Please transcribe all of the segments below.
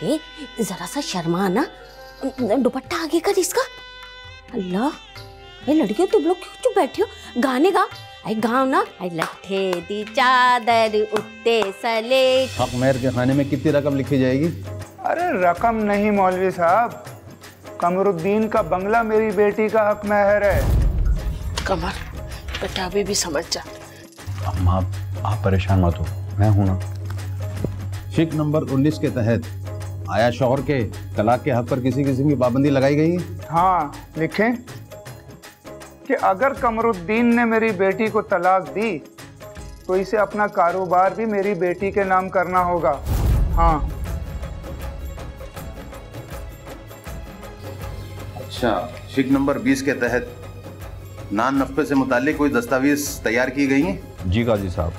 अरे जरा सा शर्मा ना, दुपट्टा आगे कर इसका। अल्लाह, ये लड़कियों तुम लोग क्यों चुप बैठी हो? गाने गा, आई गाओ ना। आई लट्ठे दी चादर उत्ते सले। हक मेहर के खाने में कितनी रकम लिखी जाएगी? अरे रकम नहीं मौलवी साहब, कमरुद्दीन का बंगला मेरी बेटी का हक महर है। कमर बेटा अभी भी समझ जा। अम्मा आप परेशान मत हो, मैं हूं ना। शिक नंबर 19 के तहत आया शौहर के तलाक के हक पर किसी किस्म की पाबंदी लगाई गई है? हाँ, लिखें कि अगर कमरुद्दीन ने मेरी बेटी को तलाक दी तो इसे अपना कारोबार भी मेरी बेटी के नाम करना होगा। हाँ। अच्छा, शिक नंबर 20 के तहत नान नफ़े से मुताल्लिक कोई दस्तावेज तैयार की गई हैं? जी काजी साहब,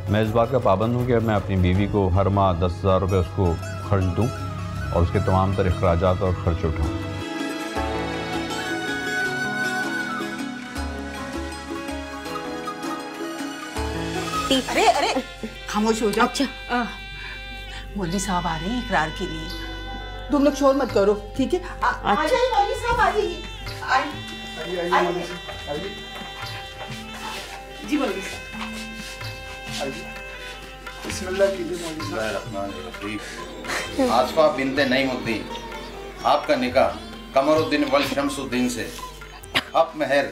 मैं इस बात का पाबंद हूँ कि मैं अपनी बीवी को हर माह 10,000 रुपये उसको खर्च दूँ और उसके तमाम तर अखराजात और खर्च उठाऊँ। अरे अरे खामोश हो जाओ। अच्छा, मौलवी साहब आ रहे हैं इकरार के लिए, तुम लोग शोर मत करो, ठीक है? आ जाइए मौलवी साहब, आ जाइए। जी मौलवी साहब, बिस्मिल्लाह कीजिए मौलवी साहब। आसफा बिनते नईमुद्दीन, आपका निकाह कमरुद्दीन वल शमसुद्दीन से हक महर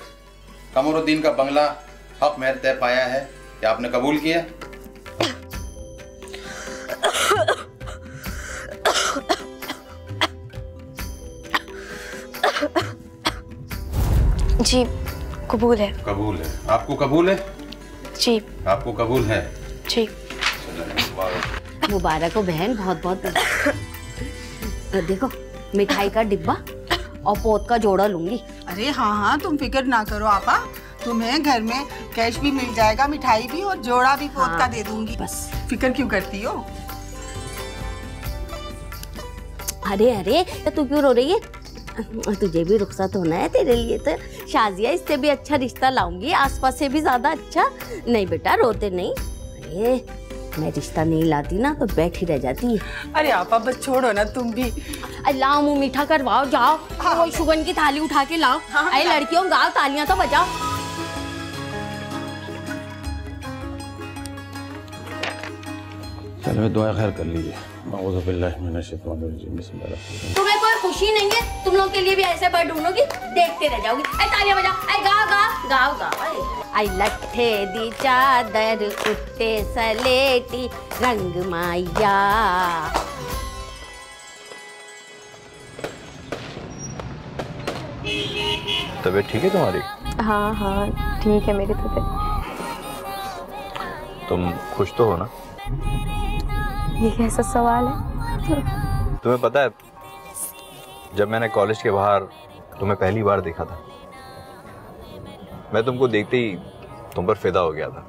कमरुद्दीन का बंगला हक महर तय पाया है, क्या आपने कबूल किया? जी कबूल है। कबूल है, आपको कबूल है? जी आपको कबूल है? जी। मुबारक हो बहन, बहुत बहुत। देखो मिठाई का डिब्बा और पोत का जोड़ा लूंगी। अरे हाँ हाँ, तुम फिक्र ना करो आपा, तुम्हें घर में कैश भी मिल जाएगा, मिठाई भी, और जोड़ा भी पोत का दे दूंगी। बस फिक्र क्यों करती हो? अरे अरे, तू क्यों रो रही है? तुझे भी रुखसत होना है, तेरे लिए तो शाजिया इससे भी अच्छा रिश्ता लाऊंगी, आसपास से भी ज्यादा अच्छा। नहीं बेटा रोते नहीं। अरे मैं रिश्ता नहीं लाती ना तो बैठी रह जाती है। अरे आपा बस छोड़ो ना तुम भी। लाओ मुंह मीठा करवाओ, जाओ। हाँ, शुगन की थाली उठा के लाओ। अरे लड़कियों गाओ, तालियां तो बजाओ। चलो दुआ खैर कर लीजिए। तुम्हें कोई खुशी नहीं है? तुम लोग के लिए भी ऐसे पर ढूंढोगी, देखते रह जाओगी। ऐ तालियां बजाओ, ऐ गाओ गाओ। आई लट्ठे दी चादर उत्ते सलेटी रंग माया। तबीयत ठीक है तुम्हारी? हाँ हाँ ठीक है मेरी तबीयत। तुम खुश तो हो ना? ये कैसा सवाल है? तुम्हें पता है, जब मैंने कॉलेज के बाहर तुम्हें पहली बार देखा था, मैं तुमको देखते ही तुम पर फिदा हो गया था।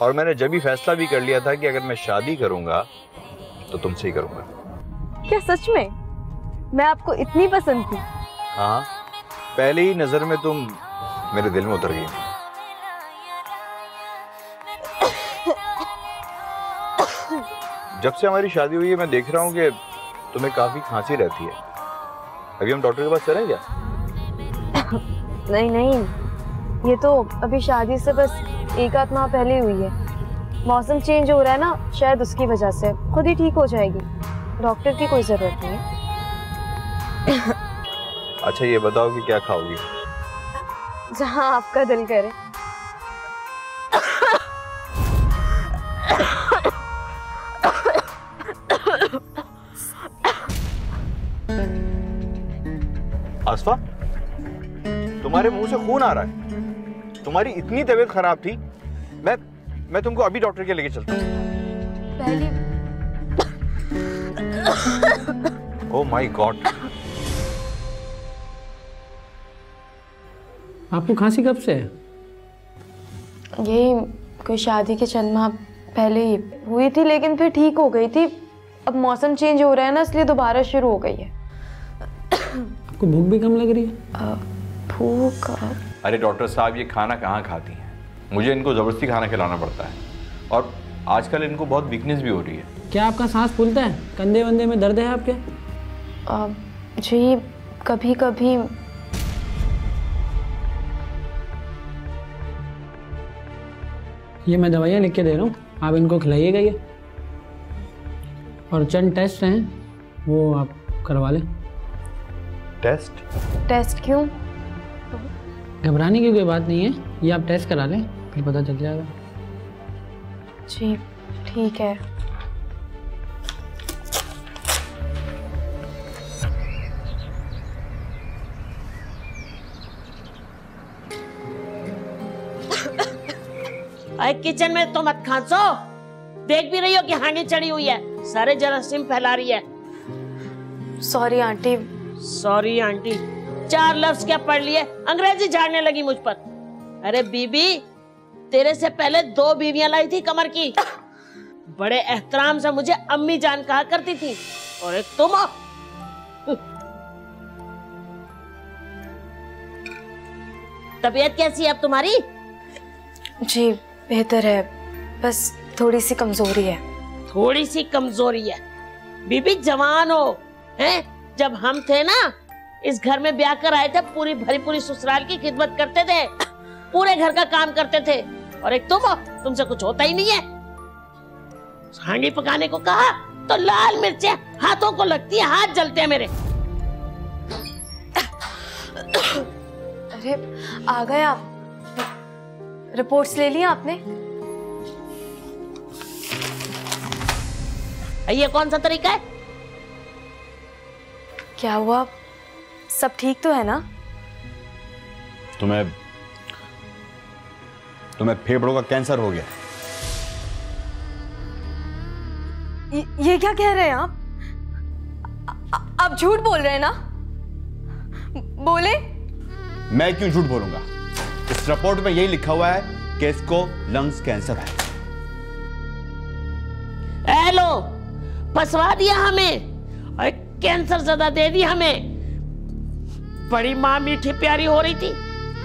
और मैंने जब भी फैसला भी कर लिया था कि अगर मैं शादी करूंगा तो तुमसे ही करूंगा। क्या सच में? मैं आपको इतनी पसंद थी? हाँ, पहले ही नजर में तुम मेरे दिल में उतर गई। जब से हमारी शादी हुई है मैं देख रहा हूँ कि तुम्हें काफी खांसी रहती है। अभी हम डॉक्टर के पास चलें क्या? नहीं नहीं, ये तो अभी शादी से बस 1 आध माह पहले हुई है। मौसम चेंज हो रहा है ना, शायद उसकी वजह से खुद ही ठीक हो जाएगी। डॉक्टर की कोई जरूरत नहीं है। अच्छा ये बताओ कि क्या खाओगी? जहाँ आपका दिल करे। आसफा, तुम्हारे मुंह से खून आ रहा है। तुम्हारी इतनी तबीयत खराब थी, मैं तुमको अभी डॉक्टर के लेके चलता हूँ। Oh my God. आपको खांसी कब से है? ये कोई शादी के चंद माह पहले ही हुई थी, लेकिन फिर ठीक हो गई थी। अब मौसम चेंज हो रहा है ना, इसलिए दोबारा शुरू हो गई है। आपको भूख भी कम लग रही है? भूख? अरे डॉक्टर साहब, ये खाना कहाँ खाती हैं? मुझे इनको ज़बरदस्ती खाना खिलाना पड़ता है और आजकल इनको बहुत वीकनेस भी हो रही है। क्या आपका सांस फूलता है? कंधे वंधे में दर्द है आपके? जी कभी कभी। ये मैं दवाइयाँ लिख के दे रहा हूँ, आप इनको खिलाइएगा ये। और चंद टेस्ट हैं वो आप करवा लें। टेस्ट? टेस्ट क्यों? घबराने की कोई बात नहीं है, ये आप टेस्ट करा लें फिर पता चल जाएगा। जी ठीक है। अरे किचन में तो मत खांसो, देख भी रही हो कि हांडी चढ़ी हुई है, सारे जरासीम फैला रही है। Sorry aunty. सॉरी आंटी, 4 लफ्ज क्या पढ़ लिए, अंग्रेजी झाड़ने लगी मुझ पर। अरे बीबी, तेरे से पहले 2 बीवियां लाई थी कमर की, बड़े एहतराम से मुझे अम्मी जान कहा करती थी, और एक तुम। तबीयत कैसी है अब तुम्हारी? जी बेहतर है, बस थोड़ी सी कमजोरी है। थोड़ी सी कमजोरी है? बीबी जवान हो, हैं? जब हम थे ना, इस घर में ब्याह कर आए थे, पूरी भरी पूरी ससुराल की खिदमत करते थे, पूरे घर का काम करते थे, और एक तुम हो, तुमसे कुछ होता ही नहीं है। हांडी पकाने को कहा तो लाल मिर्चें हाथों को लगती है, हाथ जलते हैं मेरे। अरे आ गए आप? रिपोर्ट्स ले ली आपने? ये कौन सा तरीका है? क्या हुआ, सब ठीक तो है ना? तुम्हें फेफड़ों का कैंसर हो गया। ये क्या कह रहे हैं आप? आप झूठ बोल रहे हैं ना? बोले? मैं क्यों झूठ बोलूंगा? इस रिपोर्ट में यही लिखा हुआ है कि इसको लंग्स कैंसर है। हेलो, फंसवा दिया हमें और कैंसर ज़्यादा दे दी हमें। बड़ी माँ मीठी प्यारी हो रही थी,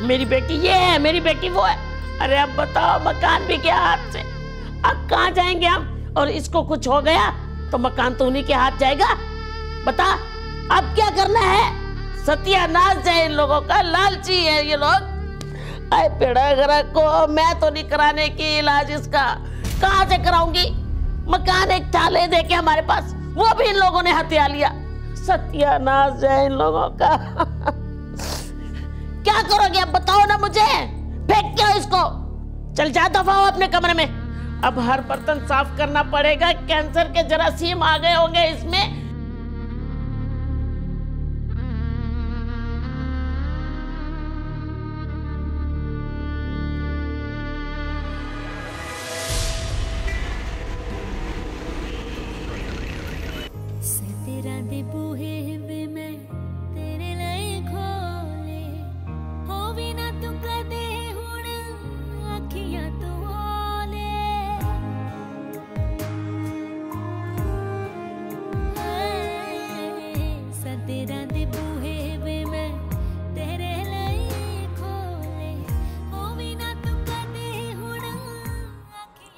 मेरी बेटी ये है, मेरी बेटी वो है। अरे अब बताओ, मकान भी गया हाथ से, अब कहाँ जाएंगे हम? और इसको कुछ हो गया तो मकान तो उन्हीं के हाथ जाएगा। बता अब क्या करना है? सत्यानाश है इन लोगों का, लालची है ये लोग। अरे पेड़ा गरा को मैं तो नहीं कराने की इलाज इसका, कहाँ से कराऊंगी? मकान एक चाले दे के हमारे पास, वो भी इन लोगों ने हत्या लिया। सत्यानाश है इन लोगों का। क्या करोगे अब बताओ ना मुझे? फेंक क्या इसको? चल जा, दफा हो अपने कमरे में। अब हर बर्तन साफ करना पड़ेगा, कैंसर के जरासीम आ गए होंगे इसमें।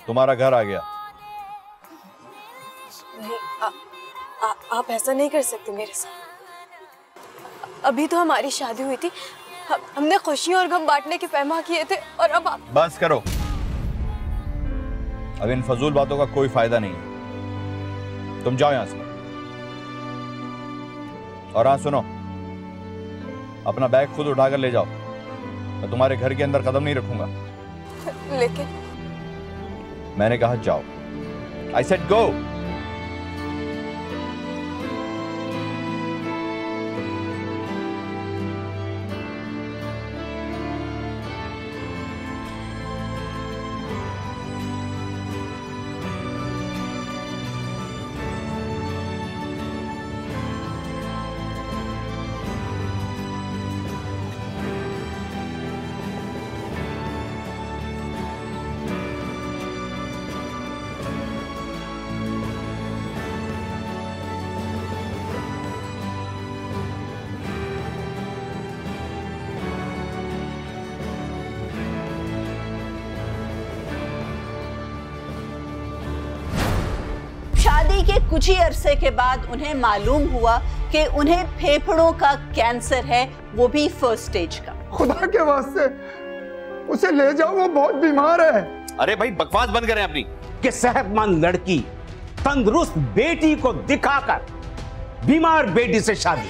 तुम्हारा घर आ गया। नहीं, आप ऐसा नहीं कर सकते मेरे साथ। अभी तो हमारी शादी हुई थी, हमने खुशियां और गम बांटने के पैमा किए थे, और अब आप... बस करो, अब इन फजूल बातों का कोई फायदा नहीं है। तुम जाओ यहां से। और हाँ सुनो, अपना बैग खुद उठाकर ले जाओ, मैं तुम्हारे घर के अंदर कदम नहीं रखूंगा। लेकिन मैंने कहा जाओ। I said go. शादी के कुछ ही अरसे के बाद उन्हें मालूम हुआ कि उन्हें फेफड़ों का कैंसर है, वो भी फर्स्ट स्टेज का। खुदा के वास्ते उसे ले जाओ, वो बहुत बीमार है। अरे भाई बकवास बंद करें अपनी। कि सेहतमंद लड़की तंदुरुस्त बेटी को दिखाकर बीमार बेटी से शादी।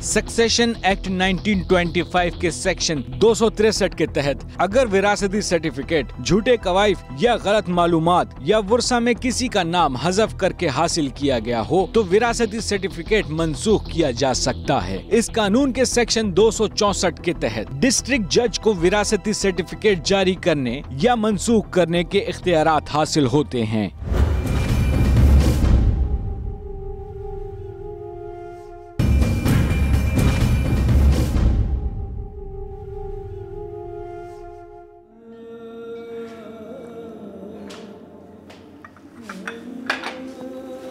सक्सेशन एक्ट 1925 के सेक्शन 263 के तहत अगर विरासती सर्टिफिकेट झूठे कवायफ या गलत मालूमात या वर्षा में किसी का नाम हज़फ करके हासिल किया गया हो तो विरासती सर्टिफिकेट मंसूख किया जा सकता है। इस कानून के सेक्शन 264 के तहत डिस्ट्रिक्ट जज को विरासती सर्टिफिकेट जारी करने या मंसूख करने के इख्तियारात हासिल होते हैं।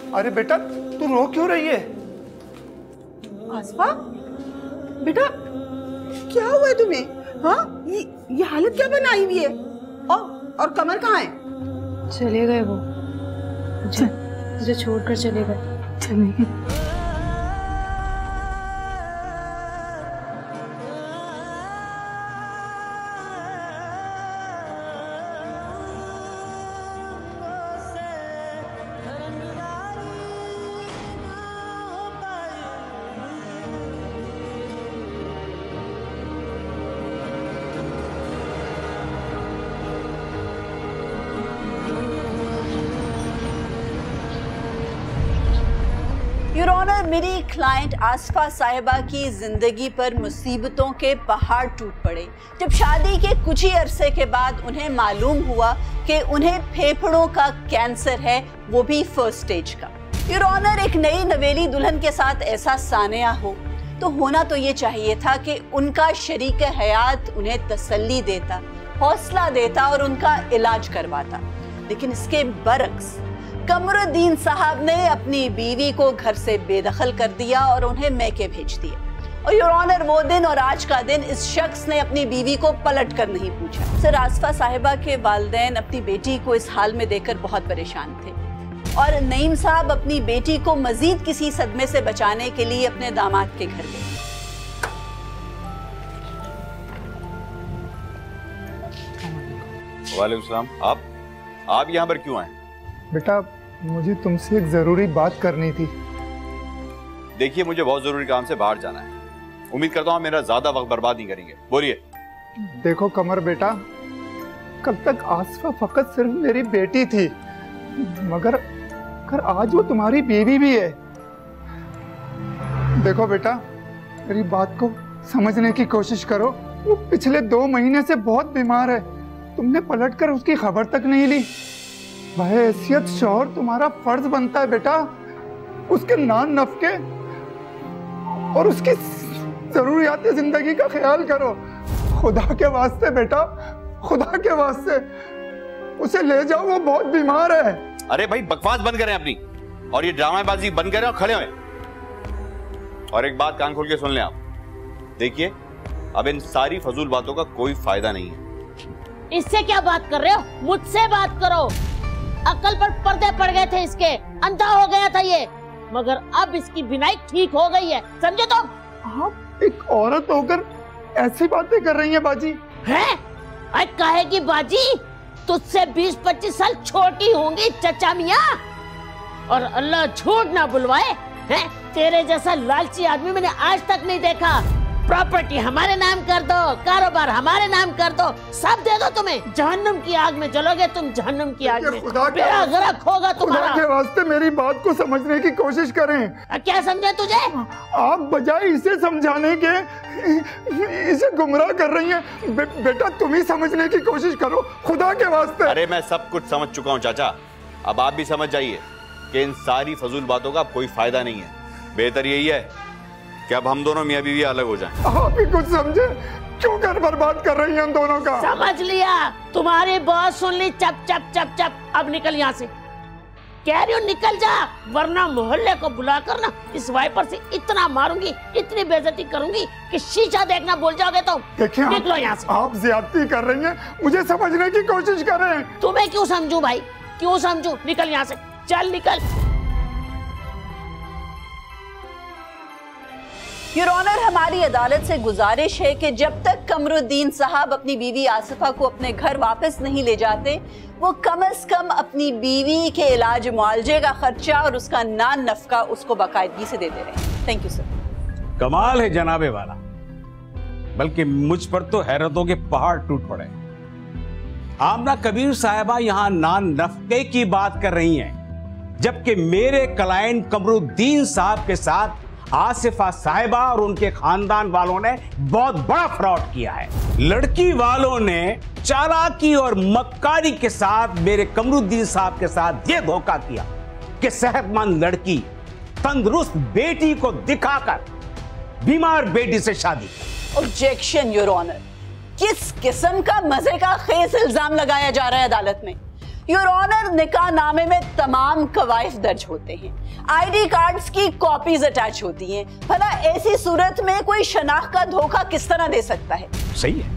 अरे बेटा तू रो क्यों रही है? आसफा बेटा क्या हुआ है तुम्हें? हाँ ये हालत क्या बनाई हुई है? और कमर कहाँ है? चले गए वो, मुझे छोड़कर चले गए। चले योर ऑनर, मेरी क्लाइंट आसफा साहिबा की जिंदगी पर मुसीबतों के पहाड़ टूट पड़े जब शादी के कुछ ही अरसे के बाद उन्हें मालूम हुआ कि उन्हें फेफड़ों का कैंसर है, वो भी फर्स्ट स्टेज का। योर ऑनर, एक नई नवेली दुल्हन के साथ ऐसा सानिया हो तो होना तो ये चाहिए था कि उनका शरीक हयात उन्हें तसल्ली देता, हौसला देता और उनका इलाज करवाता, लेकिन इसके बरक्स कमरुद्दीन साहब ने अपनी बीवी को घर से बेदखल कर दिया और उन्हें मैके भेज दिया। और योर ऑनर, वो दिन और आज का दिन इस शख्स ने अपनी बीवी को पलट कर नहीं पूछा। सर, आसफा साहिबा के वालिदैन अपनी बेटी को इस हाल में देखकर बहुत परेशान थे और नईम साहब अपनी बेटी को मजीद किसी सदमे से बचाने के लिए अपने दामाद के घर गए। वालेकुम सलाम। आप यहाँ पर क्यों आए? बेटा मुझे तुमसे एक जरूरी बात करनी थी। देखिए, मुझे बहुत जरूरी काम से बाहर जाना है। उम्मीद करता हूँ मेरा ज्यादा वक्त बर्बाद नहीं करेंगे। बोलिए। देखो कमर बेटा, कल तक आसफा फकत सिर्फ मेरी बेटी थी, मगर आज वो तुम्हारी बीवी भी है। देखो बेटा, मेरी बात को समझने की कोशिश करो। वो पिछले 2 महीने से बहुत बीमार है, तुमने पलटकर उसकी खबर तक नहीं ली। बहैसियत शौहर तुम्हारा फर्ज बनता है बेटा, उसके नान नफके और उसकी जरूरियात जिंदगी का ख्याल करो। खुदा के वास्ते बेटा, खुदा के वास्ते उसे ले जाओ, वो बहुत बीमार है। अरे भाई बकवास बंद करें अपनी, और ये ड्रामेबाजी बंद करें और खड़े हुए। और एक बात कान खोल के सुन लें आप। देखिए, अब इन सारी फजूल बातों का कोई फायदा नहीं है। इससे क्या बात कर रहे हो? मुझसे बात करो। अकल पर पर्दे पड़ गए थे इसके, अंधा हो गया था ये, मगर अब इसकी बिनाई ठीक हो गई है, समझे तुम? आप एक औरत होकर ऐसी बातें कर रही हैं बाजी? हैं? कहेगी बाजी? तुझसे 20-25 साल छोटी होंगी चचा मियाँ। और अल्लाह झूठ ना बुलवाए, हैं? तेरे जैसा लालची आदमी मैंने आज तक नहीं देखा। प्रॉपर्टी हमारे नाम कर दो, कारोबार हमारे नाम कर दो, सब दे दो तुम्हें। जहन्नुम की आग में जलोगे तुम, जहन्नुम की आग में बेड़ा गर्क होगा तुम्हारा। खुदा के वास्ते मेरी बात को समझने की कोशिश करें। क्या समझे तुझे? आप बजाय इसे समझाने के इसे गुमराह कर रही हैं। बेटा तुम ही समझने की कोशिश करो, खुदा के वास्ते। अरे मैं सब कुछ समझ चुका हूँ चाचा, अब आप भी समझ जाइए कि इन सारी फजूल बातों का कोई फायदा नहीं है। बेहतर यही है कि अब हम दोनों मियाँ बीवी अलग हो जाएं। आप ही कुछ समझे, क्यों घर बर्बाद कर रही हैं हम दोनों का? समझ लिया, तुम्हारी बात सुन ली। चप चप चप चप, अब निकल यहाँ से। कह रही हूँ निकल जा, वरना मोहल्ले को बुलाकर ना इस वाइपर से इतना मारूंगी, इतनी बेइज्जती करूंगी कि शीशा देखना भूल जाओगे। तो निकलो यहाँ से। आप ज्यादती कर रही हैं, मुझे समझने की कोशिश कर रहे हैं। तुम्हें क्यों समझूं भाई, क्यों समझूं? निकल यहाँ से, चल निकल। योर ऑनर, हमारी अदालत से गुजारिश है कि जब तक कमरुद्दीन साहब अपनी बीवी आसिफा को अपने घर वापस नहीं ले जाते, वो कम से कम अपनी बीवी के इलाज मुआवजे का खर्चा और उसका नान नफका उसको बाकायदगी से देते रहे। Thank you sir. कमाल है जनाबे वाला, बल्कि मुझ पर तो हैरतों के पहाड़ टूट पड़े। आमना कबीर साहिबा यहाँ नान नफके की बात कर रही हैं, जबकि मेरे क्लाइंट कमरुद्दीन साहब के साथ आसिफा साहिबा और उनके खानदान वालों ने बहुत बड़ा फ्रॉड किया है। लड़की वालों ने चालाकी और मक्कारी के साथ मेरे कमरुद्दीन साहब के साथ ये धोखा किया कि सेहतमंद लड़की, तंदुरुस्त बेटी को दिखाकर बीमार बेटी से शादी। ऑब्जेक्शन योर ऑनर, किस किस्म का मजे का खेस इल्जाम लगाया जा रहा है अदालत में? योर ऑनर, निकाह नामे में तमाम कवायद दर्ज होते हैं, आईडी कार्ड्स की कॉपीज अटैच होती हैं। भला ऐसी सूरत में कोई शनाख्त का धोखा किस तरह दे सकता है? सही है,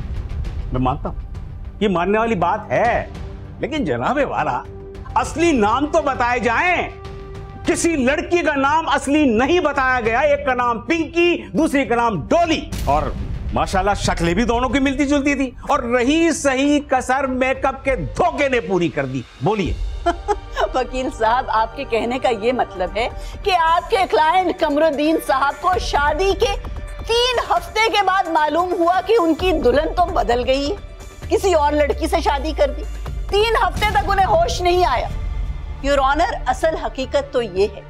मैं मानता हूं, ये मानने वाली बात है, लेकिन जनाबे वाला असली नाम तो बताए जाएं। किसी लड़की का नाम असली नहीं बताया गया। एक का नाम पिंकी, दूसरी का नाम डोली, और माशाल्लाह शक्लें भी दोनों की मिलती जुलती थी। और रही सही कसर मेकअप के धोखे ने पूरी कर दी। बोलिए। वकील साहब, आपके कहने का ये मतलब है कि आपके क्लाइंट कमरुद्दीन साहब को शादी के 3 हफ्ते के बाद मालूम हुआ कि उनकी दुल्हन तो बदल गई है, किसी और लड़की से शादी कर दी। 3 हफ्ते तक उन्हें होश नहीं आया। योर ऑनर, असल हकीकत तो ये है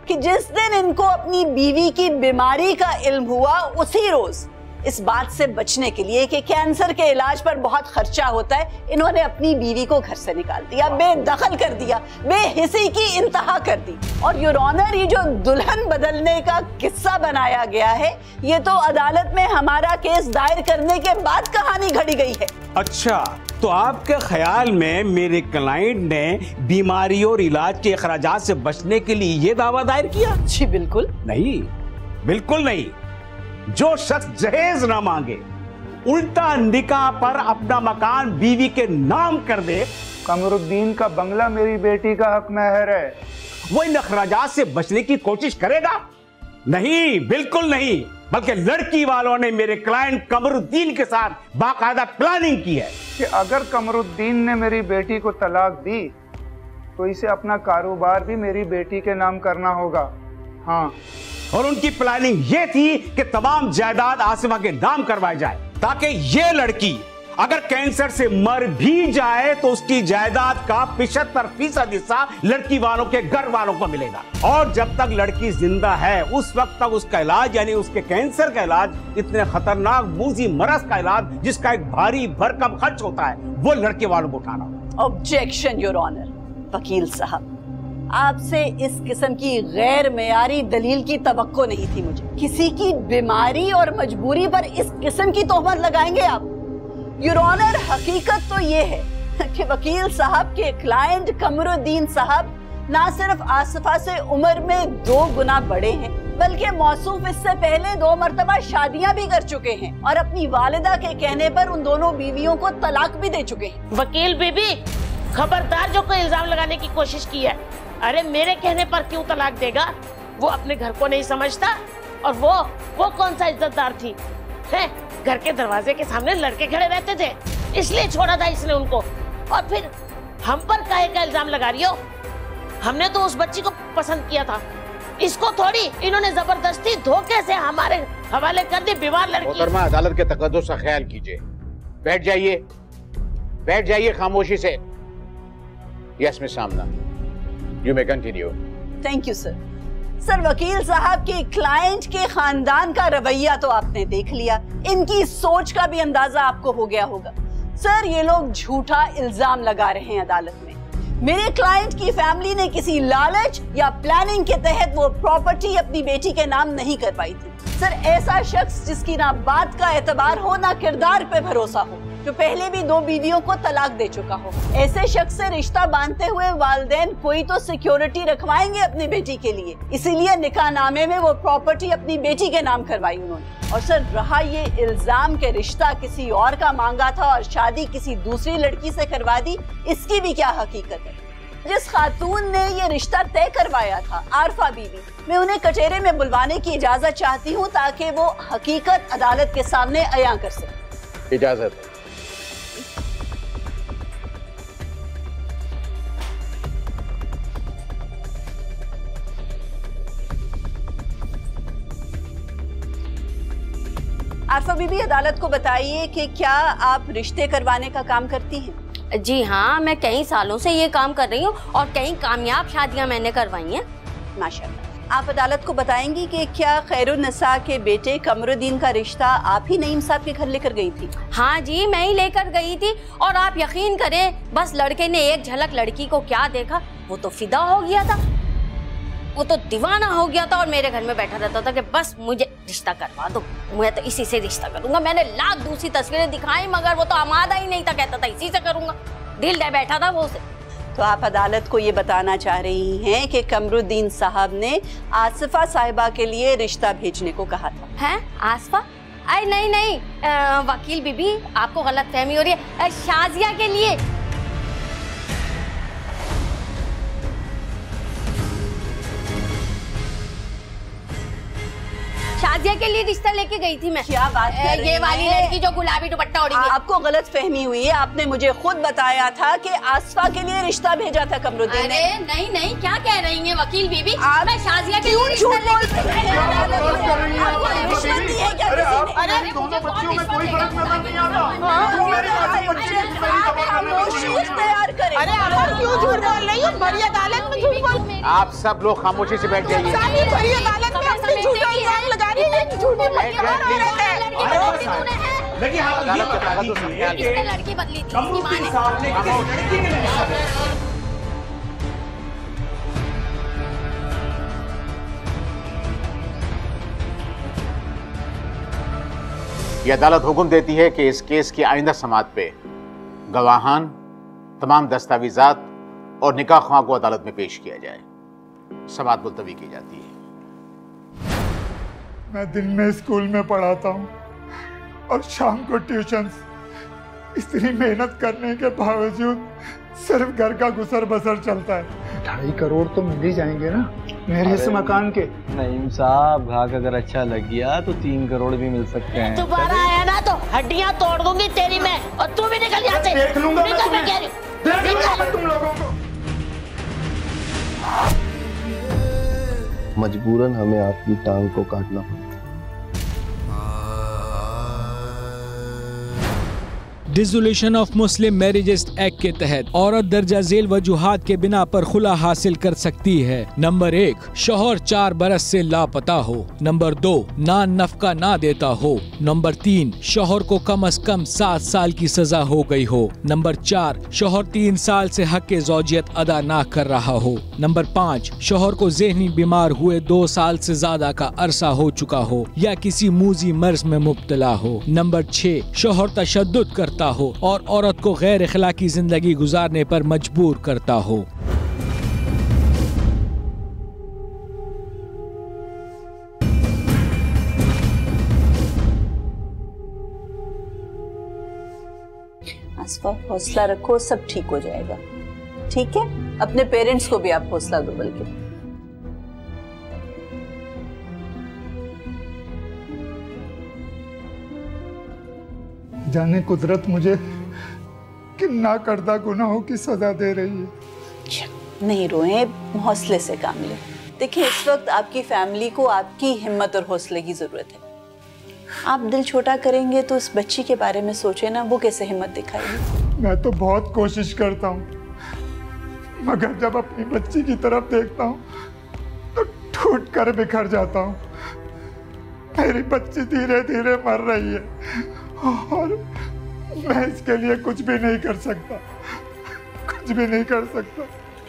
कि जिस दिन इनको अपनी बीवी की बीमारी का इल्म हुआ, उसी रोज इस बात से बचने के लिए कि कैंसर के इलाज पर बहुत खर्चा होता है, इन्होंने अपनी बीवी को घर से निकाल दिया, बेदखल कर दिया, बेहिसी की इंतहा कर दी। और योर ऑनर, ये जो दुल्हन बदलने का किस्सा बनाया गया है, ये तो अदालत में हमारा केस दायर करने के बाद कहानी घड़ी गई है। अच्छा, तो आपके ख्याल में मेरे क्लाइंट ने बीमारी और इलाज के अखराजात से बचने के लिए ये दावा दायर किया? जी बिल्कुल नहीं, बिल्कुल नहीं। जो शख्स जहेज ना मांगे, उल्टा निकाह पर अपना मकान बीवी के नाम कर दे, कमरुद्दीन का बंगला मेरी बेटी का हक महर है, वो इन अखराजात से बचने की कोशिश करेगा? नहीं, बिल्कुल नहीं। बल्कि लड़की वालों ने मेरे क्लाइंट कमरुद्दीन के साथ बाकायदा प्लानिंग की है कि अगर कमरुद्दीन ने मेरी बेटी को तलाक दी तो इसे अपना कारोबार भी मेरी बेटी के नाम करना होगा। हाँ, और उनकी प्लानिंग ये थी कि तमाम जायदाद आसिफा के नाम करवाई जाए, ताकि ये लड़की अगर कैंसर से मर भी जाए तो उसकी जायदाद का 75% हिस्सा लड़की वालों के घर वालों को मिलेगा। और जब तक लड़की जिंदा है, उस वक्त तक उसका इलाज, यानी उसके कैंसर का इलाज, इतने खतरनाक मूजी मरज का इलाज जिसका एक भारी भरकम खर्च होता है, वो लड़के वालों को उठाना। Objection your honour. वकील साहब, आपसे इस किस्म की गैर मेयारी दलील की तवक्को नहीं थी मुझे। किसी की बीमारी और मजबूरी पर इस किस्म की तोहमत लगाएंगे आप? योर ऑनर, हकीकत तो ये है कि वकील साहब के क्लाइंट कमरुद्दीन साहब ना सिर्फ आसिफा से उम्र में 2 गुना बड़े हैं, बल्कि मौसूफ इससे पहले 2 मरतबा शादियां भी कर चुके हैं और अपनी वालिदा के कहने पर उन दोनों बीवियों को तलाक भी दे चुके हैं। वकील बीबी, खबरदार जो कोई इल्जाम लगाने की कोशिश की है। अरे मेरे कहने पर क्यों तलाक देगा? वो अपने घर को नहीं समझता, और वो कौन सा इज्जतदार थी? है, घर के दरवाजे के सामने लड़के खड़े रहते थे, इसलिए छोड़ा था इसने उनको। और फिर हम पर काहे का इल्जाम लगा रही हो? हमने तो उस बच्ची को पसंद किया था, इसको थोड़ी। इन्होंने जबरदस्ती धोखे से हमारे हवाले कर दी बीमार लड़की। मोहतरमा, अदालत के तकद्दुस का ख्याल कीजिए। बैठ जाइए, बैठ जाइए खामोशी से। यस मिस सामना, you may continue. Thank you sir. Sir, वकील साहब के क्लाइंट के खानदान का रवैया तो आपने देख लिया, इनकी सोच का भी अंदाजा आपको हो गया होगा। सर, ये लोग झूठा इल्जाम लगा रहे हैं अदालत में। मेरे क्लाइंट की फैमिली ने किसी लालच या प्लानिंग के तहत वो प्रॉपर्टी अपनी बेटी के नाम नहीं करवाई थी। सर, ऐसा शख्स जिसकी ना बात का एतबार हो, ना किरदार पे भरोसा हो, जो पहले भी 2 बीवियों को तलाक दे चुका हो। ऐसे शख्स से रिश्ता बांधते हुए वालिदैन कोई तो सिक्योरिटी रखवाएंगे अपनी बेटी के लिए, इसीलिए निकाहनामे में वो प्रॉपर्टी अपनी बेटी के नाम करवाई उन्होंने। और सर रहा ये इल्जाम के रिश्ता किसी और का मांगा था और शादी किसी दूसरी लड़की से करवा दी, इसकी भी क्या हकीकत है? जिस खातून ने ये रिश्ता तय करवाया था, आरफा बीवी, मैं उन्हें कचहरे में बुलवाने की इजाजत चाहती हूँ ताकि वो हकीकत अदालत के सामने अयां कर सके। इजाजत है। आरफा बीबी, अदालत को बताइए कि क्या आप रिश्ते करवाने का काम करती हैं? जी हाँ, मैं कई सालों से ये काम कर रही हूँ और कई कामयाब शादियाँ मैंने करवाई हैं। माशाल्लाह। आप अदालत को बताएंगी कि क्या खैरुन्निसा के बेटे कमरुद्दीन का रिश्ता आप ही नईम साहब के घर लेकर गई थी? हाँ जी, मैं ही लेकर गई थी और आप यकीन करें, बस लड़के ने एक झलक लड़की को क्या देखा, वो तो फिदा हो गया था, वो तो दीवाना हो गया था और मेरे घर में बैठा रहता था कि बस मुझे रिश्ता करवा दो, मैं तो इसी से रिश्ता करूंगा। मैंने लाख दूसरी तस्वीरें दिखाई मगर वो तो आमादा ही नहीं था, कहता था इसी से करूंगा, दिल दे बैठा था वो उसे। तो आप अदालत को ये बताना चाह रही हैं कि कमरुद्दीन साहब ने आसिफा साहिबा के लिए रिश्ता भेजने को कहा था? हैं? आसिफा? अरे नहीं नहीं, वकील बीबी आपको गलतफहमी हो रही है, शाजिया के लिए। शाजिया के लिए रिश्ता लेके गई थी मैं। क्या बात कर रही हैं? ये वाली लड़की जो गुलाबी दुपट्टा ओढ़ी है। आपको गलत फहमी हुई है, आपने मुझे खुद बताया था कि आसिफा के लिए रिश्ता भेजा था कमरुद्दीन ने। अरे नहीं नहीं, क्या कह रही हैं वकील बीबी? मैं शाजिया के लिए झूठ बोल रही हैं? रिश्वत दी है क्या किसी ने? अरे दोनों बच्चियों में कोई फर्क नजर नहीं आता। खामोशी इख्तियार करें। अरे आप क्यों झूठ बोल रही हो? बड़ी अदालत में झूठ बोल। आप सब लोग खामोशी से बैठ जाइए। बड़ी अदालत में अपनी झूठा इल्जाम लगा रही है। झूठ बोल रही है। लेकिन आप अदालत का कागज तो समझा इसने लड़की बदली थी, इसकी माँ ने। साहब ने किसी लड़की के लिए ये अदालत हुक्म देती है कि इस केस की आइंदा समाअत पे गवाहान, तमाम दस्तावेजात और निकाह ख्वाह को अदालत में पेश किया जाए। समाअत मुलतवी की जाती है। मैं दिन में स्कूल में पढ़ाता हूँ और शाम को ट्यूशंस। इतनी मेहनत करने के बावजूद सिर्फ घर का गुसर बसर चलता है। 2.5 करोड़ तो मिल ही जाएंगे ना मेरे इस मकान के। नईम साहब, घाक अगर अच्छा लग गया तो 3 करोड़ भी मिल सकते हैं। दोबारा आया ना तो हड्डियां तोड़ दूंगी तेरी मैं, और तू भी निकल यहाँ से। देख लूंगा मैं निकल, तुम्हें। मैं कह रही हूँ। देख लूंगा मैं तुम लोगों को। मजबूरन हमें आपकी टांग को काटना पड़ा। Dissolution of Muslim marriages act के तहत औरत दर्जा झेल वजूहात के बिना पर खुला हासिल कर सकती है। नंबर 1, शौहर 4 बरस से लापता हो। नंबर 2, नान नफका ना देता हो। नंबर 3, शौहर को कम से कम 7 साल की सजा हो गई हो। नंबर 4, शौहर 3 साल से हक के ज़ौजियत अदा ना कर रहा हो। नंबर 5, शौहर को ज़हनी बीमार हुए 2 साल से ज्यादा का अरसा हो चुका हो या किसी मूजी मर्ज में मुब्तला हो। नंबर 6, शौहर तशद्दुद करता हो और औरत को गैर अखलाकी जिंदगी गुजारने पर मजबूर करता हो। आसिफा, हौसला रखो, सब ठीक हो जाएगा। ठीक है, अपने पेरेंट्स को भी आप हौसला दो। बल्कि जाने कुदरत मुझे किन ना करदा गुनाहों की सजा दे रही है। नहीं रोए, हौसले से काम ले। देखिए, इस वक्त आपकी फैमिली को आपकी हिम्मत और हौसले की जरूरत है। आप दिल छोटा करेंगे तो उस बच्ची के बारे में सोचे ना, वो कैसे हिम्मत दिखाएगी। मैं तो बहुत कोशिश करता हूँ, मगर जब अपनी बच्ची की तरफ देखता हूँ तो टूट कर बिखर जाता हूँ। मेरी बच्ची धीरे धीरे मर रही है और मैं इसके लिए कुछ भी नहीं कर सकता, कुछ भी नहीं कर सकता।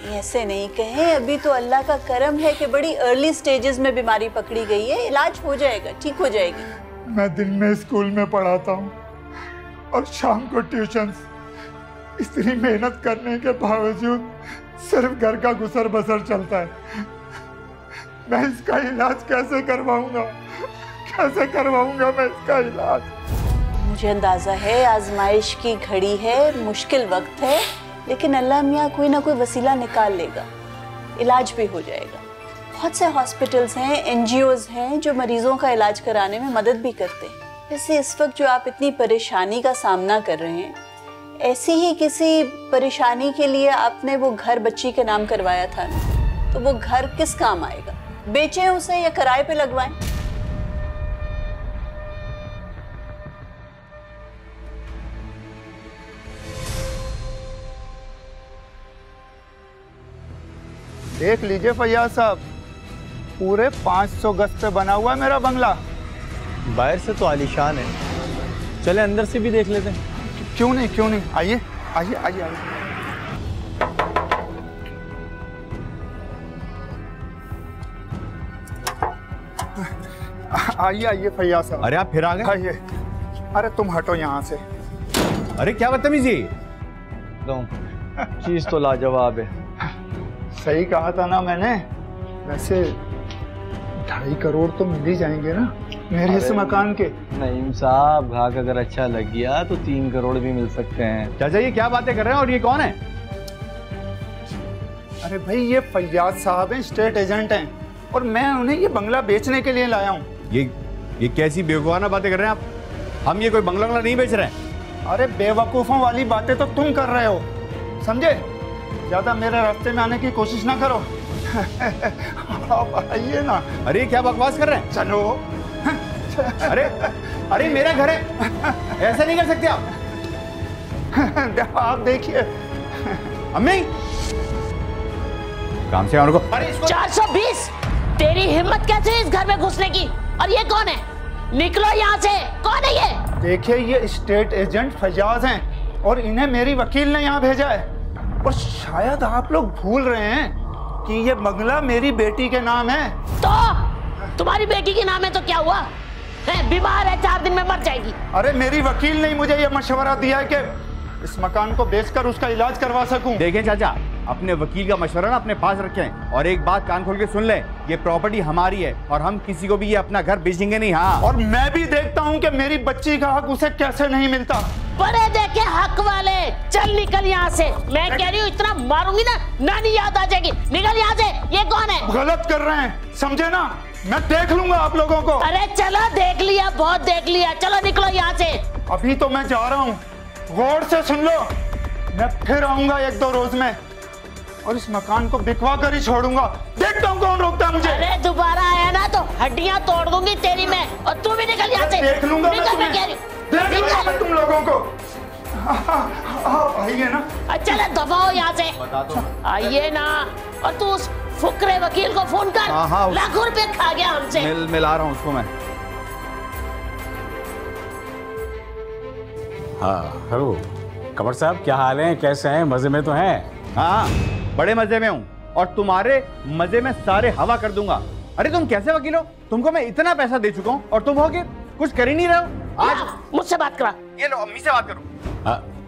ऐसे नहीं कहें, अभी तो अल्लाह का करम है कि बड़ी अर्ली स्टेजेस में बीमारी पकड़ी गई है, इलाज हो जाएगा, ठीक हो जाएगी। मैं दिन में स्कूल में पढ़ाता हूँ और शाम को ट्यूशंस। इतनी मेहनत करने के बावजूद सिर्फ घर का गुसर बसर चलता है। मैं इसका इलाज कैसे करवाऊंगा? कैसे करवाऊंगा मैं इसका इलाज? मुझे अंदाजा है आजमाइश की घड़ी है, मुश्किल वक्त है, लेकिन अल्लाह मियाँ कोई ना कोई वसीला निकाल लेगा, इलाज भी हो जाएगा। बहुत से हॉस्पिटल्स हैं, एनजीओज हैं जो मरीजों का इलाज कराने में मदद भी करते हैं। वैसे इस वक्त जो आप इतनी परेशानी का सामना कर रहे हैं, ऐसी ही किसी परेशानी के लिए आपने वो घर बच्ची के नाम करवाया था ना, तो वो घर किस काम आएगा? बेचें उसे या किराए पे लगवाएं? देख लीजिए फैयाज साहब, पूरे 500 गज पे बना हुआ है मेरा बंगला। बाहर से तो आलीशान है, चले अंदर से भी देख लेते हैं। क्यों नहीं, क्यों नहीं, आइए आइए आइए आइए। आइए आइए फैयाज साहब। अरे आप फिर आ गए? आइए। अरे तुम हटो यहाँ से। अरे क्या बदतमीजी! चीज तो लाजवाब है। सही कहा था ना मैंने। वैसे 2.5 करोड़ तो मिल ही जाएंगे ना मेरे इस मकान के। नईम साहब, घाक अगर अच्छा लग गया तो 3 करोड़ भी मिल सकते हैं। चाचा ये क्या बातें कर रहे हैं, और ये कौन है? अरे भाई ये फैयाज साहब हैं, स्टेट एजेंट हैं, और मैं उन्हें ये बंगला बेचने के लिए लाया हूँ। ये कैसी बेवकूफाना बातें कर रहे हैं आप? हम ये कोई बंगला नहीं बेच रहे हैं। अरे बेवकूफों वाली बातें तो तुम कर रहे हो, समझे? ज्यादा मेरे रास्ते में आने की कोशिश ना करो। आप आइए ना। अरे क्या बकवास कर रहे हैं? चलो। अरे मेरा घर है, ऐसा नहीं कर सकते आप। आप देखिए। अम्मी काम से उनको। अरे 420, तेरी हिम्मत कैसे है इस घर में घुसने की? और ये कौन है? निकलो यहाँ से। कौन है ये? देखिए ये स्टेट एजेंट फैयाज हैं, और इन्हें मेरी वकील ने यहाँ भेजा है। और शायद आप लोग भूल रहे हैं कि ये बंगला मेरी बेटी के नाम है। तो तुम्हारी बेटी के नाम है तो क्या हुआ है? बीमार है, 4 दिन में मर जाएगी। अरे मेरी वकील ने मुझे ये मशवरा दिया है कि इस मकान को बेचकर उसका इलाज करवा सकूं। देखें चाचा, अपने वकील का मशवरा ना अपने पास रखें, और एक बात कान खोल के सुन लें, ये प्रॉपर्टी हमारी है और हम किसी को भी ये अपना घर बेचेंगे नहीं। हाँ, और मैं भी देखता हूँ कि मेरी बच्ची का हक उसे कैसे नहीं मिलता। बड़े देखे हक वाले, चल निकल यहाँ से। मैं कह रही हूँ इतना मारूंगी ना, नानी याद आ जाएगी। निकल यहाँ से। ये कौन है? गलत कर रहे हैं, समझे ना? मैं देख लूंगा आप लोगों को। अरे चलो, देख लिया, बहुत देख लिया, चलो निकलो यहाँ से। अभी तो मैं जा रहा हूँ, गौर से सुन लो। मैं फिर आऊंगा 1-2 रोज में, और इस मकान को बिकवा कर ही छोड़ूंगा। देखता हूँ कौन रोकता है मुझे। अरे दोबारा आया ना तो हड्डियां तोड़ दूंगी तेरी मैं, और तू भी निकल यहाँ से। देख लूंगा निकल, मैं कह रही देख लूंगा मैं तुम लोगों को। आइए ना। चलो दफा हो यहाँ से। आइए ना। और तू उस फुकरे वकील को फोन कर। हाँ, लाखों रुपए खा गया हमसे। मिला रहा हूँ उसको मैं। हाँ हेलो कमर साहब, क्या हाल है? कैसे हैं? मजे में तो हैं? हाँ बड़े मजे में हूँ, और तुम्हारे मजे में सारे हवा कर दूंगा। अरे तुम कैसे वकील हो? तुमको मैं इतना पैसा दे चुका हूँ और तुम हो कि कुछ कर ही नहीं रहे हो। आज मुझसे बात करा। ये लो अम्मी से बात करो।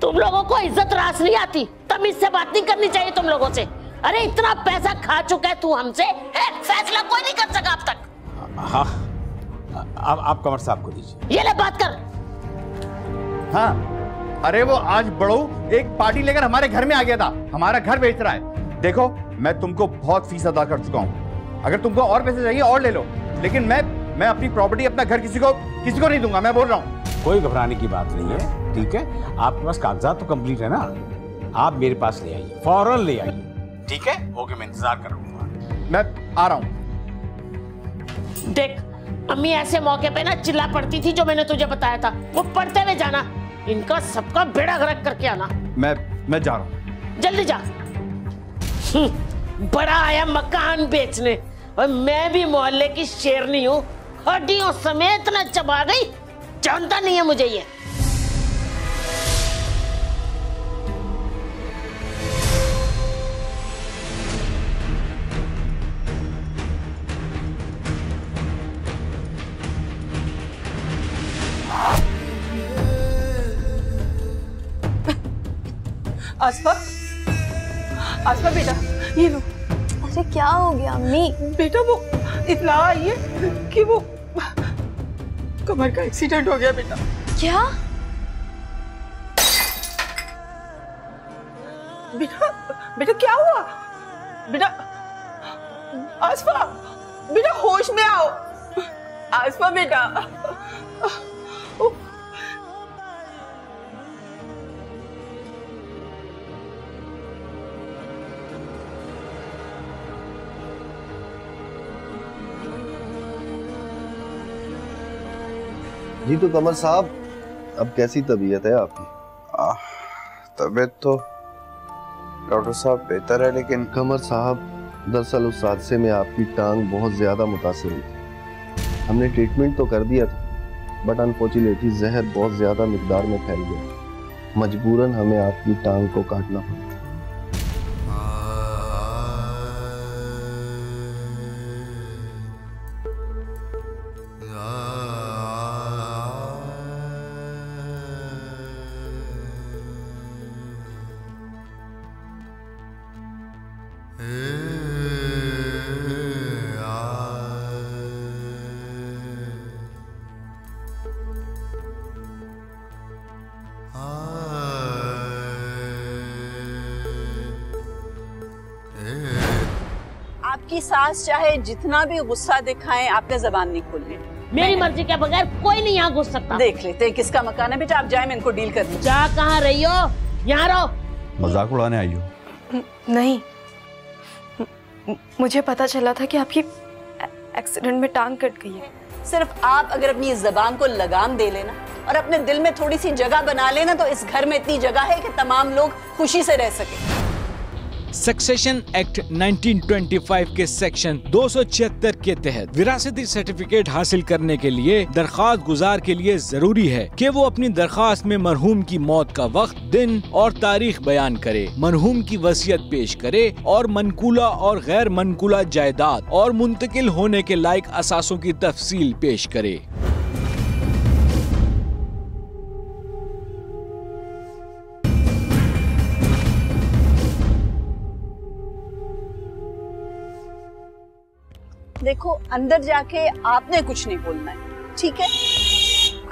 तुम लोगों को इज्जत रास नहीं आती, तमीज से बात नहीं करनी चाहिए तुम लोगों से। अरे इतना पैसा खा चुका है तू हमसे, फैसला कोई नहीं कर सका अब तक। हाँ आप कमर साहब को दीजिए। ये ले बात कर। हाँ, अरे वो आज बड़ू एक पार्टी लेकर हमारे घर में आ गया था, हमारा घर बेच रहा है। देखो मैं तुमको बहुत फीस अदा कर चुका हूँ, अगर तुमको और पैसे चाहिए और ले लो, लेकिन मैं अपनी प्रॉपर्टी, अपना घर किसी को नहीं दूंगा, मैं बोल रहा हूँ। कोई घबराने की बात नहीं है, ठीक है? आपके पास कागजात तो कंप्लीट है ना? आप मेरे पास ले आइए, फौरन ले आइए, ठीक है? ओके, मैं इंतजार करूंगा। मैं आ रहा हूँ। देख अम्मी ऐसे मौके पे ना चिल्ला पड़ती थी, जो मैंने तुझे बताया था वो पढ़ते हुए जाना, इनका सबका बेड़ा गर्क करके आना। मैं जा रहा हूँ। जल्दी जा। बड़ा आया मकान बेचने, और मैं भी मोहल्ले की शेरनी हूँ, हड्डियों समेत न चबा गई, जानता नहीं है मुझे ये। आसफा, आसफा बेटा ये लो। अरे क्या हो गया अम्मी? बेटा वो इत्तला आई है कि वो कमर का एक्सीडेंट हो गया बेटा। क्या? बेटा बेटा क्या हुआ? बेटा आसफा, बेटा होश में आओ। आसफा बेटा। जी तो कमर साहब, अब कैसी तबीयत है आपकी? तबीयत तो डॉक्टर साहब बेहतर है, लेकिन कमर साहब दरअसल उस हादसे में आपकी टांग बहुत ज्यादा मुतासिर हुई थी। हमने ट्रीटमेंट तो कर दिया था, बट अनफॉर्चुनेटली जहर बहुत ज्यादा मिकदार में फैल गया। मजबूरन हमें आपकी टांग को काटना पड़ा। आपकी सास चाहे जितना भी गुस्सा दिखाएं, आपने जबान नहीं खोलनी। मेरी मर्जी के बगैर कोई नहीं यहाँ घुस सकता। देख लेते हैं किसका मकान है। बेटा आप जाए, मैं इनको डील कर लूं। जा कहाँ रही हो? यहाँ रहो। मजाक उड़ाने आई हो? नहीं, मुझे पता चला था कि आपकी एक्सीडेंट में टांग कट गई है। सिर्फ आप अगर अपनी जबान को लगाम दे लेना और अपने दिल में थोड़ी सी जगह बना लेना, तो इस घर में इतनी जगह है कि तमाम लोग खुशी से रह सके। सक्सेशन एक्ट 1925 के सेक्शन 276 के तहत विरासती सर्टिफिकेट हासिल करने के लिए दरख्वास्त गुजार के लिए जरूरी है कि वो अपनी दरख्वास्त में मरहूम की मौत का वक्त, दिन और तारीख बयान करे, मरहूम की वसीयत पेश करे और मनकूला और गैर मनकूला जायदाद और मुंतकिल होने के लायक असासों की तफसील पेश करे। देखो अंदर जाके आपने कुछ नहीं बोलना है, ठीक है?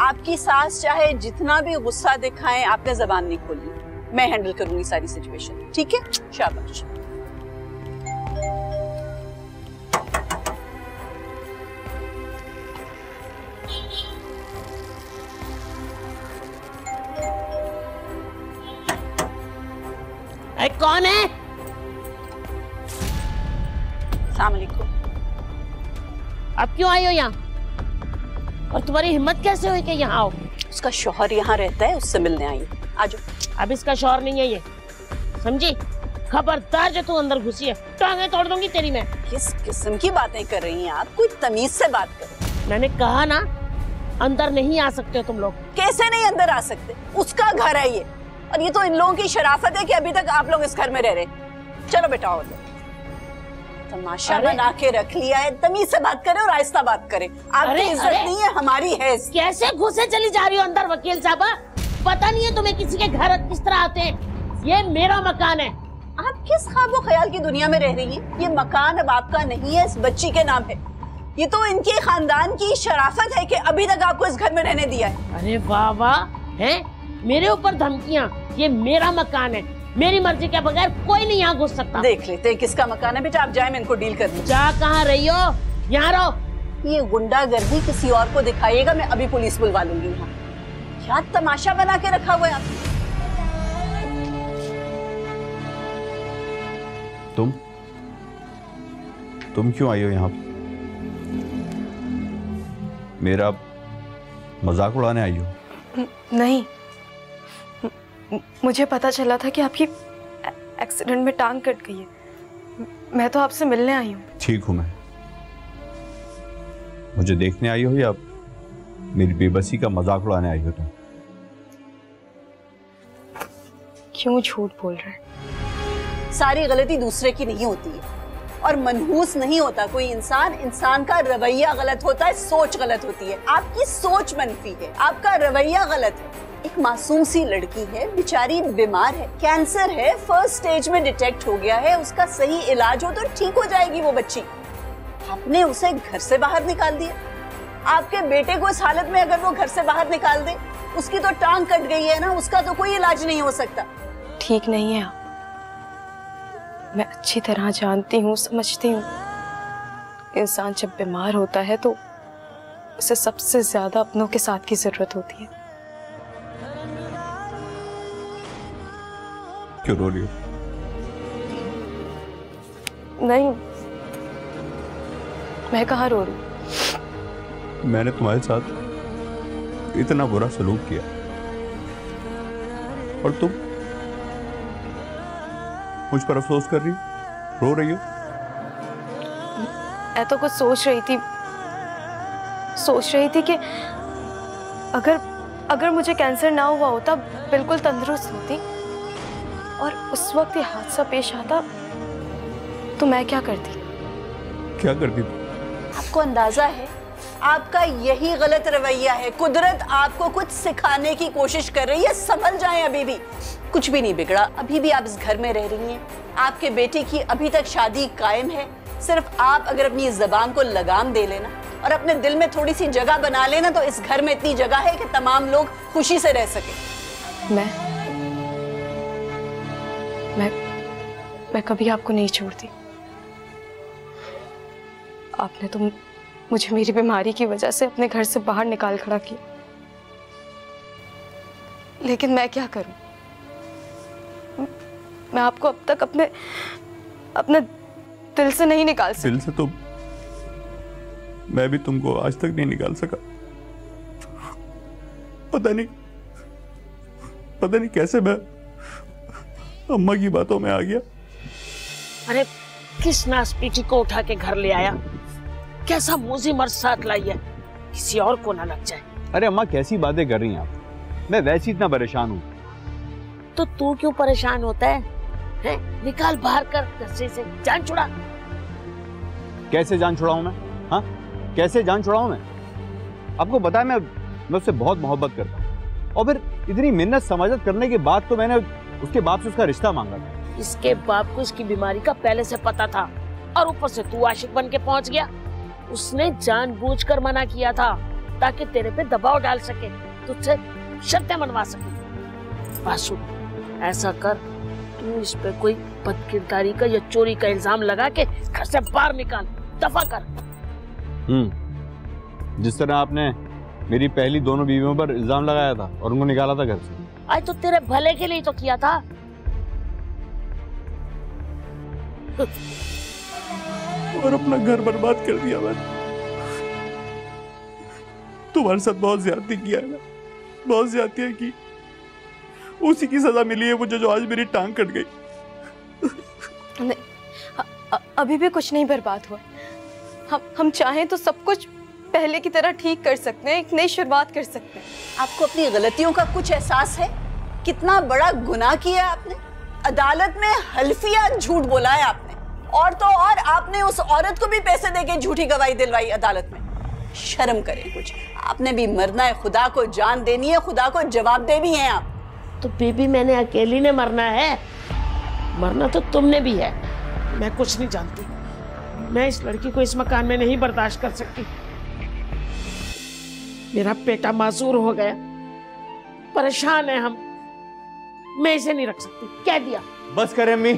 आपकी सास चाहे जितना भी गुस्सा दिखाएं, आपने जबान नहीं खोलनी। मैं हैंडल करूंगी सारी सिचुएशन, ठीक है? शाबाश। कौन है? अस्सलाम वालेकुम। अब क्यों आई हो यहाँ? और तुम्हारी हिम्मत कैसे हुई कि यहाँ आओ? उसका शौहर यहाँ रहता है, उससे मिलने आई। आजो। अब इसका शौहर नहीं है ये, समझी? खबरदार जो तू अंदर घुसी है, टांगे तोड़ दूंगी तेरी मैं। किस किस्म की बातें कर रही हैं आप? कोई तमीज से बात करो। मैंने कहा ना, अंदर नहीं आ सकते तुम लोग। कैसे नहीं अंदर आ सकते? उसका घर है ये, और ये तो इन लोगों की शराफत है कि अभी तक आप लोग इस घर में रह रहे। चलो बेटा और तमाशा बना के रख लिया है। तमीज से बात करें और आहिस्ता बात करें। आपकी इज्जत नहीं है, हमारी है। कैसे घुसे चली जा रही हो अंदर वकील साहबा? पता नहीं है तुम्हें किसी के घर किस तरह आते हैं? ये मेरा मकान है। आप किस ख्वाबो ख्याल की दुनिया में रह रही हैं? ये मकान अब आपका नहीं है, इस बच्ची के नाम है। ये तो इनके खानदान की शराफत है कि अभी तक आपको इस घर में रहने दिया है। अरे वाह वाह, हैं? मेरे ऊपर धमकियां। ये मेरा मकान है, मेरी मर्जी के बगैर कोई नहीं यहाँ घुस सकता। देख लेते हैं किसका मकान है। बेटा आप जाए, मैं इनको डील कर लूं। जा कहाँ रही हो? यहाँ रहो। ये गुंडागर्दी किसी और को दिखाइएगा, मैं अभी पुलिस बुलवा लूंगी। यहाँ क्या तमाशा बना के रखा हुआ है आपने? तुम क्यों आई हो यहाँ? मेरा मजाक उड़ाने आई हो? नहीं, मुझे पता चला था कि आपकी एक्सीडेंट में टांग कट गई है। मैं तो आपसे मिलने आई हूँ। ठीक हूं मैं। मुझे देखने आई हो या मेरी बेबसी का मजाक उड़ाने आई हो तुम? क्यों झूठ बोल रहे हैं? सारी गलती दूसरे की नहीं होती है और मनहूस नहीं होता कोई इंसान। इंसान का रवैया गलत होता है, सोच गलत होती है। आपकी सोच मनफी है, आपका रवैया गलत है। एक मासूम सी लड़की है, बेचारी बीमार है, कैंसर है, फर्स्ट स्टेज में डिटेक्ट हो गया है, उसका सही इलाज हो तो ठीक हो जाएगी वो बच्ची। आपने उसे घर से बाहर निकाल दिया। आपके बेटे को इस हालत में अगर वो घर से बाहर निकाल दे, उसकी तो टांग कट गई है ना, उसका तो कोई इलाज नहीं हो सकता। ठीक नहीं है, मैं अच्छी तरह जानती हूँ, समझती हूँ। इंसान जब बीमार होता है तो उसे सबसे ज्यादा अपनों के साथ की जरूरत होती है। क्यों रो रही हो? नहीं, मैं कहाँ रो रही हूँ? मैंने तुम्हारे साथ इतना बुरा सलूक किया और तुम मुझ पर अफसोस कर रही, रो रही हो? मैं तो कुछ सोच रही थी कि अगर मुझे कैंसर ना हुआ होता, बिल्कुल तंदुरुस्त होती, और उस वक्त ये हादसा पेश आता तो मैं क्या करती? क्या करती? आपको अंदाजा है आपका यही गलत रवैया है। कुदरत आपको कुछ सिखाने की कोशिश कर रही है। संभल जाएं, अभी भी कुछ भी नहीं बिगड़ा, अभी भी आप इस घर में रह रही हैं। आपके बेटे की अभी तक शादी कायम है। सिर्फ आप अगर अपनी ज़बान को लगाम दे लेना और अपने दिल में थोड़ी सी जगह बना लेना, तो इस घर में इतनी जगह है कि तमाम लोग खुशी से रह सके। मैं कभी आपको नहीं छोड़ती। आपने तो मुझे मेरी बीमारी की वजह से अपने घर से बाहर निकाल खड़ा किया, लेकिन मैं क्या करूं? मैं आपको अब तक अपने दिल से नहीं निकाल सकी। दिल से तो मैं भी तुमको आज तक नहीं निकाल सका। पता नहीं कैसे मैं अम्मा की बातों में आ गया। अरे किस नासपीटी को उठा के घर ले आया? कैसा मूजी मर्द साथ लाई है, किसी और को ना लग जाए। अरे अम्मा कैसी बातें कर रही हैं आप? मैं वैसे इतना परेशान हूँ। तो तू क्यों परेशान होता है? निकाल बाहर कर रस्सी से, जान छुड़ा। कैसे जान छुड़ाऊं मैं? हाँ, कैसे जान छुड़ाऊं मैं? आपको पता है मैं उससे बहुत मोहब्बत करता हूँ, और फिर इतनी मिन्नत समाजत करने के बाद तो मैंने उसके बाप से उसका रिश्ता मांगा था। इसके बाप को इसकी बीमारी का पहले से पता था, और ऊपर से तू आशिक बन के पहुंच गया। उसने जानबूझकर मना किया था ताकि तेरे पे दबाव डाल सके, तुझसे शर्तें मनवा सके। बासु, ऐसा कर, तू इस पे कोई बदकिरदारी का या चोरी का इल्जाम लगा के घर से बाहर निकाल, दफा कर। जिस तरह आपने मेरी पहली दोनों बीवियों पर इल्जाम लगाया था और उनको निकाला था घर से। आज तो तेरे भले के लिए तो किया था। और अपना घर बर्बाद कर दिया मैंने। तुम्हारे साथ बहुत ज्यादती किया है ना, बहुत ज्यादतियां की। उसी की सजा मिली है मुझे जो आज मेरी टांग कट गई। नहीं, अभी भी कुछ नहीं बर्बाद हुआ। हम चाहें तो सब कुछ पहले की तरह ठीक कर सकते हैं, एक नई शुरुआत कर सकते हैं। आपको अपनी गलतियों का कुछ एहसास है? कितना बड़ा गुनाह किया आपने। अदालत में हल्फिया झूठ बोला है आपने, और तो और आपने उस औरत को भी पैसे देके झूठी गवाही दिलवाई अदालत में। शर्म करें कुछ, आपने भी मरना है, खुदा को जान देनी है, खुदा को जवाबदेह भी हैं आप। तो बीबी मैंने अकेली ने मरना है, मरना तो तुमने भी है। मैं कुछ नहीं जानती, मैं इस लड़की को इस मकान में नहीं बर्दाश्त कर सकती। मेरा बेटा मासूर हो गया, परेशान है हम, मैं इसे नहीं रख सकती, कह दिया। बस करें अम्मी,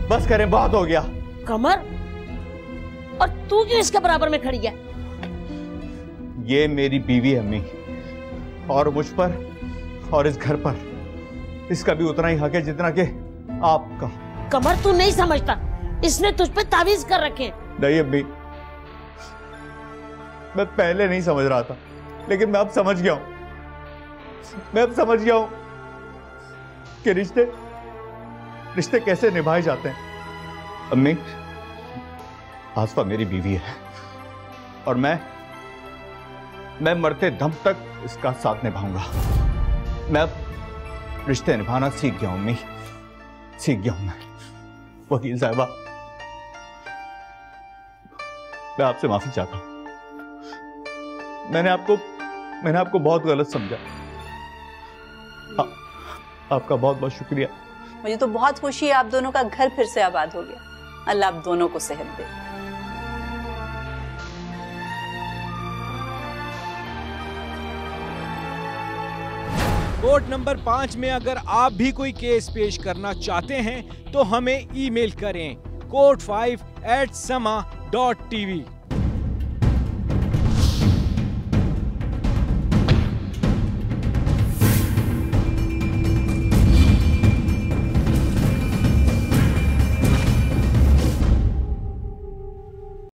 बस करें, बहुत हो गया। कमर, और तू क्यों इसके बराबर में खड़ी है? ये मेरी बीवी है अम्मी, और मुझ पर और इस घर पर इसका भी उतना ही हक है जितना कि आपका। कमर, तू नहीं समझता, इसने तुझ पे तावीज कर रखे हैं। नहीं अम्मी, मैं पहले नहीं समझ रहा था, लेकिन मैं अब समझ गया हूं। मैं अब समझ गया हूं कि रिश्ते कैसे निभाए जाते हैं। अम्मी, आसफा मेरी बीवी है, और मैं मरते दम तक इसका साथ निभाऊंगा। मैं अब रिश्ते निभाना सीख गया हूं अम्मी, सीख गया हूं मैं। वकील साहबा, मैं आपसे माफी चाहता हूं। मैंने आपको बहुत गलत समझा। आपका बहुत बहुत शुक्रिया। मुझे तो बहुत खुशी है, आप दोनों का घर फिर से आबाद हो गया। अल्लाह आप दोनों को सेहत दे। कोर्ट नंबर 5 में अगर आप भी कोई केस पेश करना चाहते हैं तो हमें ईमेल करें court5@sama.tv।